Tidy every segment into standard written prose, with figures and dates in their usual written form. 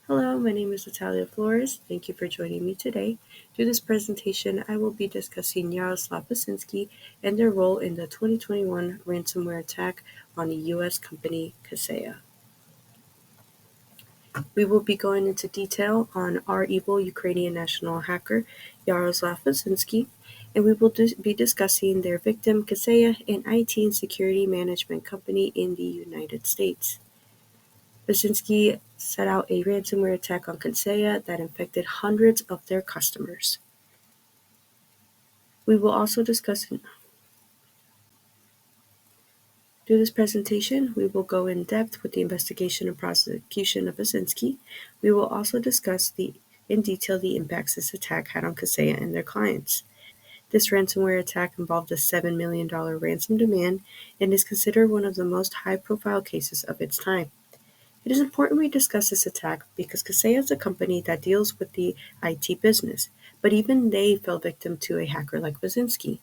Hello, my name is Natalia Flores. Thank you for joining me today. Through this presentation, I will be discussing Yaroslav Basinski and their role in the 2021 ransomware attack on the U.S. company Kaseya. We will be going into detail on our evil Ukrainian national hacker, Yaroslav Basinski, and we will be discussing their victim, Kaseya, an IT and security management company in the United States. Basinski set out a ransomware attack on Kaseya that infected hundreds of their customers. We will also discuss through this presentation, we will go in depth with the investigation and prosecution of Basinski. We will also discuss in detail the impacts this attack had on Kaseya and their clients. This ransomware attack involved a $7 million ransom demand and is considered one of the most high-profile cases of its time. It is important we discuss this attack because Kaseya is a company that deals with the IT business, but even they fell victim to a hacker like Basinski,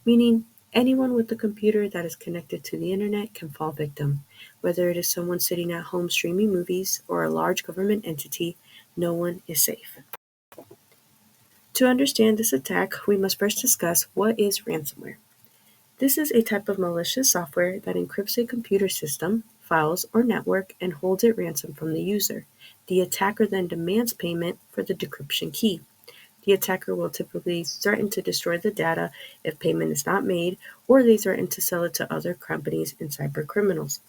meaning anyone with a computer that is connected to the internet can fall victim. Whether it is someone sitting at home streaming movies or a large government entity, no one is safe. To understand this attack, we must first discuss what is ransomware. This is a type of malicious software that encrypts a computer system, files, or network and holds it ransom from the user. The attacker then demands payment for the decryption key. The attacker will typically threaten to destroy the data if payment is not made, or they threaten to sell it to other companies and cybercriminals.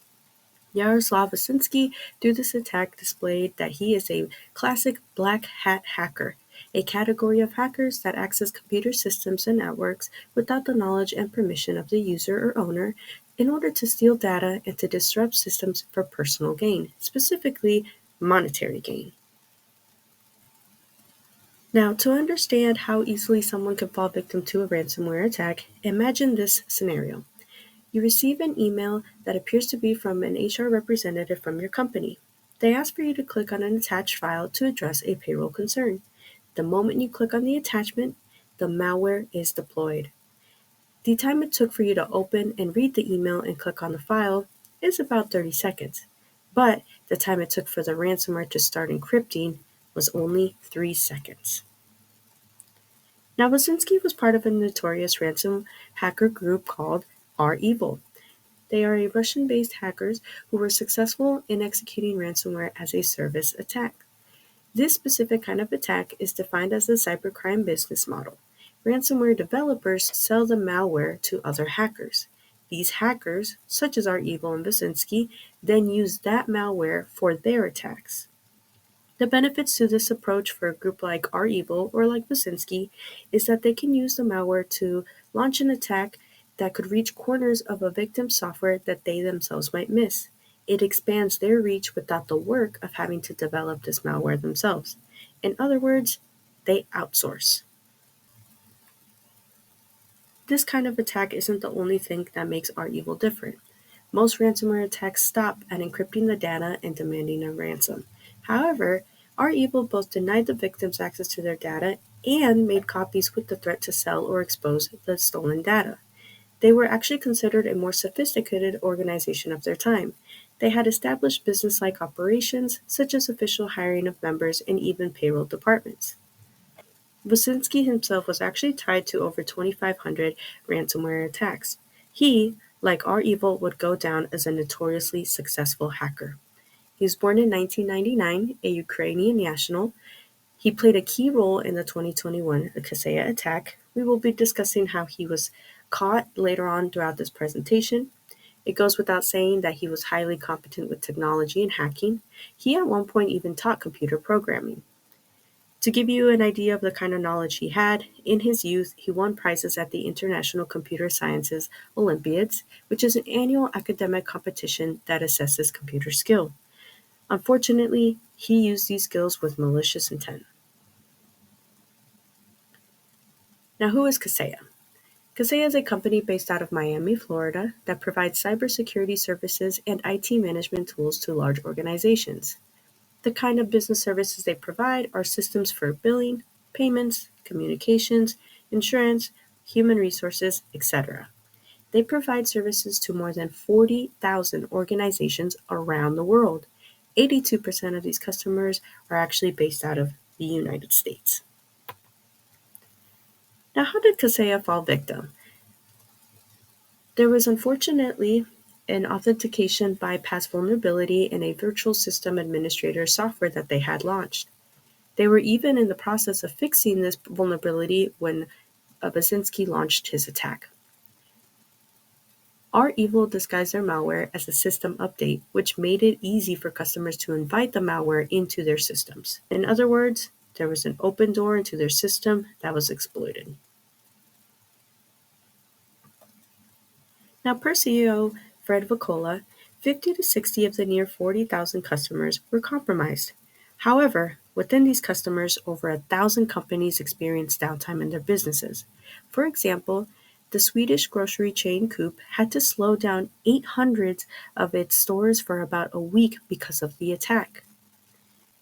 Yaroslav Basinski, through this attack, displayed that he is a classic black hat hacker, a category of hackers that access computer systems and networks without the knowledge and permission of the user or owner in order to steal data and to disrupt systems for personal gain, specifically monetary gain. Now, to understand how easily someone can fall victim to a ransomware attack, imagine this scenario. You receive an email that appears to be from an HR representative from your company. They ask for you to click on an attached file to address a payroll concern. The moment you click on the attachment, the malware is deployed. The time it took for you to open and read the email and click on the file is about 30 seconds, but the time it took for the ransomware to start encrypting was only 3 seconds. Now, Wazinski was part of a notorious ransom hacker group called REvil. They are a Russian-based hackers who were successful in executing ransomware as a service attack. This specific kind of attack is defined as the cybercrime business model. Ransomware developers sell the malware to other hackers. These hackers, such as REvil and Basinski, then use that malware for their attacks. The benefits to this approach for a group like REvil or like Basinski is that they can use the malware to launch an attack that could reach corners of a victim's software that they themselves might miss. It expands their reach without the work of having to develop this malware themselves. In other words, they outsource. This kind of attack isn't the only thing that makes REvil different. Most ransomware attacks stop at encrypting the data and demanding a ransom. However, REvil both denied the victims access to their data and made copies with the threat to sell or expose the stolen data. They were actually considered a more sophisticated organization of their time. They had established business-like operations, such as official hiring of members and even payroll departments. Basinski himself was actually tied to over 2,500 ransomware attacks. He, like REvil, would go down as a notoriously successful hacker. He was born in 1999, a Ukrainian national. He played a key role in the 2021 Kaseya attack. We will be discussing how he was caught later on throughout this presentation. It goes without saying that he was highly competent with technology and hacking. He at one point even taught computer programming. To give you an idea of the kind of knowledge he had, in his youth he won prizes at the International Computer Sciences Olympiads, which is an annual academic competition that assesses computer skill. Unfortunately, he used these skills with malicious intent. Now, who is Kaseya? Kaseya is a company based out of Miami, Florida, that provides cybersecurity services and IT management tools to large organizations. The kind of business services they provide are systems for billing, payments, communications, insurance, human resources, etc. They provide services to more than 40,000 organizations around the world. 82% of these customers are actually based out of the United States. Now, how did Kaseya fall victim? There was unfortunately an authentication bypass vulnerability in a virtual system administrator software that they had launched. They were even in the process of fixing this vulnerability when Basinski launched his attack. REvil disguised their malware as a system update, which made it easy for customers to invite the malware into their systems. In other words, there was an open door into their system that was exploited. Now, per CEO Fred Vicola, 50 to 60 of the near 40,000 customers were compromised. However, within these customers, over 1,000 companies experienced downtime in their businesses. For example, the Swedish grocery chain Coop had to slow down 800 of its stores for about a week because of the attack,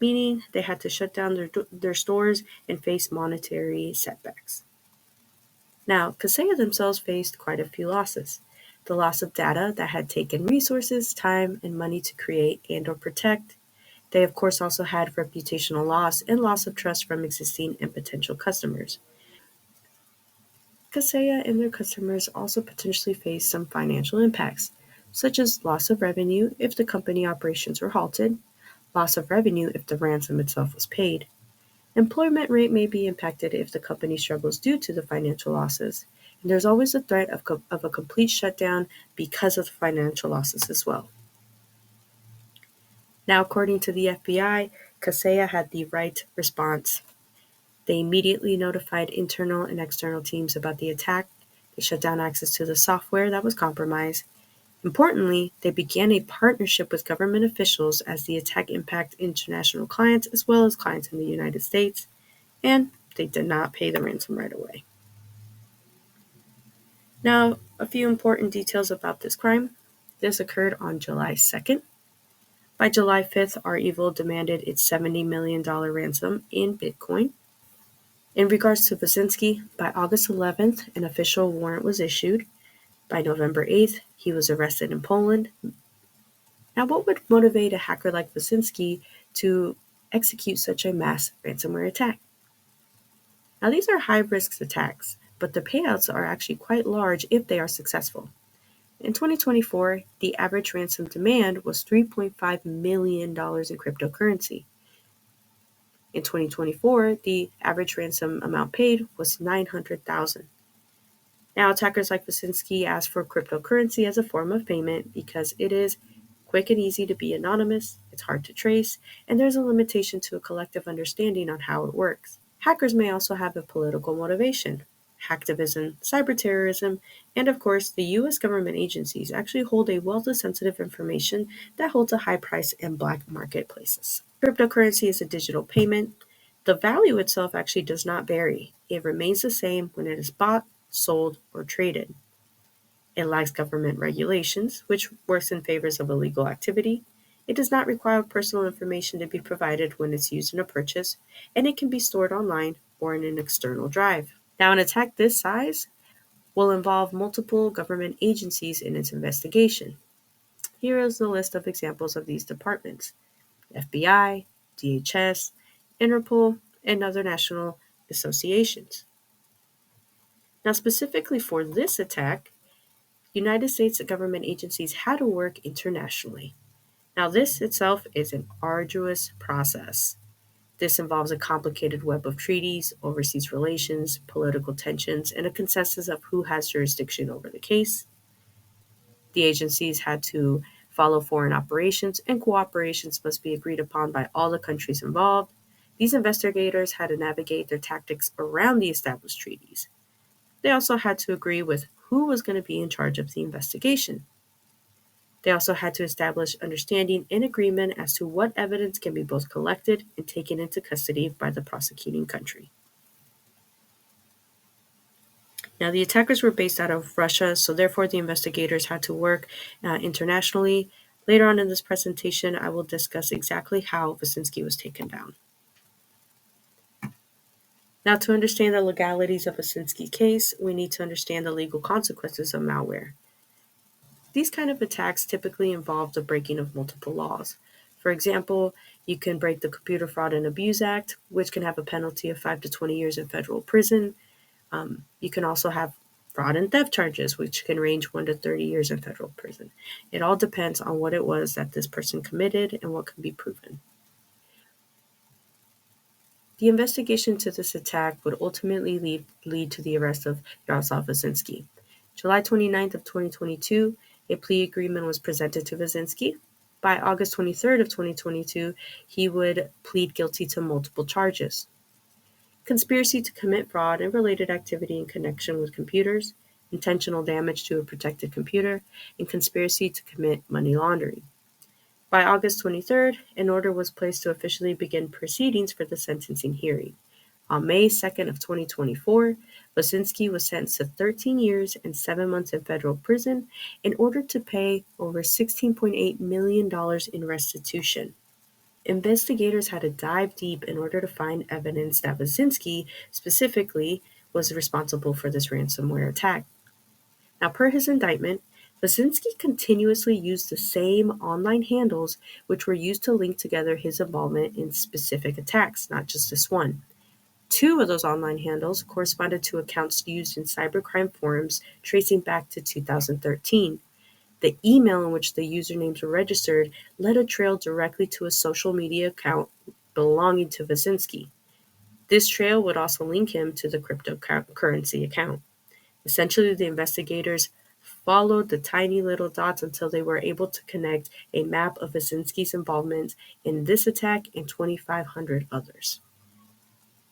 meaning they had to shut down their stores and face monetary setbacks. Now, Kaseya themselves faced quite a few losses. The loss of data that had taken resources, time, and money to create and/or protect. They, of course, also had reputational loss and loss of trust from existing and potential customers. Kaseya and their customers also potentially faced some financial impacts, such as loss of revenue if the company operations were halted, loss of revenue if the ransom itself was paid. Employment rate may be impacted if the company struggles due to the financial losses, and there's always a threat of a complete shutdown because of the financial losses as well. Now, according to the FBI, Kaseya had the right response. They immediately notified internal and external teams about the attack. They shut down access to the software that was compromised. Importantly, they began a partnership with government officials as the attack impacted international clients as well as clients in the United States, and they did not pay the ransom right away. Now, a few important details about this crime. This occurred on July 2nd. By July 5th, REvil demanded its $70 million ransom in Bitcoin. In regards to Basinski, by August 11th, an official warrant was issued. By November 8th, he was arrested in Poland. Now, what would motivate a hacker like Basinski to execute such a mass ransomware attack? Now, these are high-risk attacks, but the payouts are actually quite large if they are successful. In 2024, the average ransom demand was $3.5 million in cryptocurrency. In 2024, the average ransom amount paid was $900,000. Now, attackers like Basinski ask for cryptocurrency as a form of payment because it is quick and easy to be anonymous, it's hard to trace, and there's a limitation to a collective understanding on how it works. Hackers may also have a political motivation. Hacktivism, cyber terrorism, and of course, the US government agencies actually hold a wealth of sensitive information that holds a high price in black marketplaces. Cryptocurrency is a digital payment. The value itself actually does not vary. It remains the same when it is bought, sold, or traded. It lacks government regulations, which works in favor of illegal activity. It does not require personal information to be provided when it's used in a purchase, and it can be stored online or in an external drive. Now, an attack this size will involve multiple government agencies in its investigation. Here is the list of examples of these departments: FBI, DHS, Interpol, and other national associations. Now, specifically for this attack, United States government agencies had to work internationally. Now, this itself is an arduous process. This involves a complicated web of treaties, overseas relations, political tensions, and a consensus of who has jurisdiction over the case. The agencies had to follow foreign operations, and cooperations must be agreed upon by all the countries involved. These investigators had to navigate their tactics around the established treaties. They also had to agree with who was going to be in charge of the investigation. They also had to establish understanding and agreement as to what evidence can be both collected and taken into custody by the prosecuting country. Now, the attackers were based out of Russia, so therefore the investigators had to work internationally. Later on in this presentation, I will discuss exactly how Basinski was taken down. Now, to understand the legalities of Basinski's case, we need to understand the legal consequences of malware. These kind of attacks typically involve the breaking of multiple laws. For example, you can break the Computer Fraud and Abuse Act, which can have a penalty of 5 to 20 years in federal prison. You can also have fraud and theft charges, which can range 1 to 30 years in federal prison. It all depends on what it was that this person committed and what can be proven. The investigation to this attack would ultimately lead to the arrest of Yaroslav Vasinski. July 29th of 2022, a plea agreement was presented to Vasinski. By August 23rd of 2022, he would plead guilty to multiple charges: conspiracy to commit fraud and related activity in connection with computers, intentional damage to a protected computer, and conspiracy to commit money laundering. By August 23rd, an order was placed to officially begin proceedings for the sentencing hearing. On May 2nd of 2024, Vasinski was sentenced to 13 years and 7 months in federal prison in order to pay over $16.8 million in restitution. Investigators had to dive deep in order to find evidence that Vasinski, specifically, was responsible for this ransomware attack. Now, per his indictment, Vasinski continuously used the same online handles which were used to link together his involvement in specific attacks, not just this one. 2 of those online handles corresponded to accounts used in cybercrime forums tracing back to 2013. The email in which the usernames were registered led a trail directly to a social media account belonging to Vasinski. This trail would also link him to the cryptocurrency account. Essentially, the investigators followed the tiny little dots until they were able to connect a map of Vasinski's involvement in this attack and 2,500 others.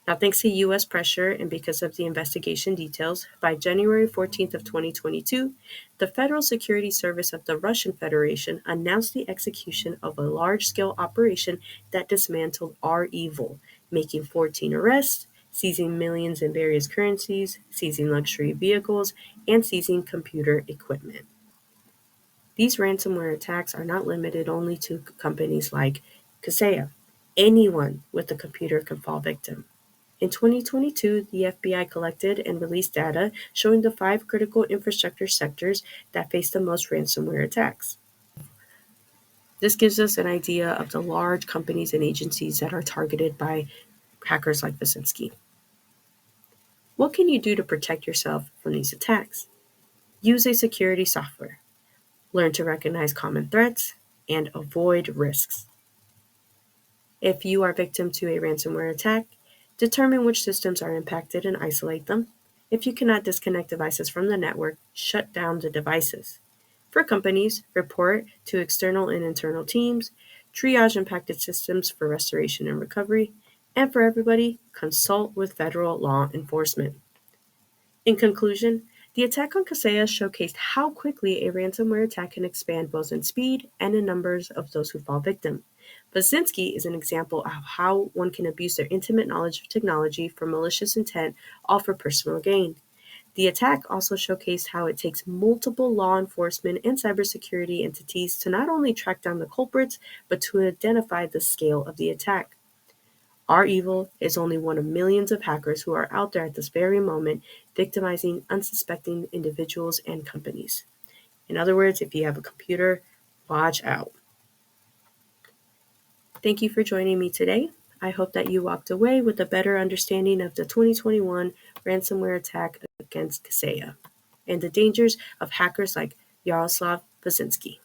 Now, thanks to U.S. pressure and because of the investigation details, by January 14th of 2022, the Federal Security Service of the Russian Federation announced the execution of a large-scale operation that dismantled REvil, making 14 arrests, seizing millions in various currencies, seizing luxury vehicles, and seizing computer equipment. These ransomware attacks are not limited only to companies like Kaseya. Anyone with a computer can fall victim. In 2022, the FBI collected and released data showing the 5 critical infrastructure sectors that face the most ransomware attacks. This gives us an idea of the large companies and agencies that are targeted by hackers like Vasinski. What can you do to protect yourself from these attacks? Use a security software. Learn to recognize common threats and avoid risks. If you are victim to a ransomware attack, determine which systems are impacted and isolate them. If you cannot disconnect devices from the network, shut down the devices. For companies, report to external and internal teams, triage impacted systems for restoration and recovery, and for everybody, consult with federal law enforcement. In conclusion, the attack on Kaseya showcased how quickly a ransomware attack can expand both in speed and in numbers of those who fall victim. Vasinski is an example of how one can abuse their intimate knowledge of technology for malicious intent, all for personal gain. The attack also showcased how it takes multiple law enforcement and cybersecurity entities to not only track down the culprits, but to identify the scale of the attack. REvil is only one of millions of hackers who are out there at this very moment victimizing unsuspecting individuals and companies. In other words, if you have a computer, watch out. Thank you for joining me today. I hope that you walked away with a better understanding of the 2021 ransomware attack against Kaseya and the dangers of hackers like Yaroslav Vasinski.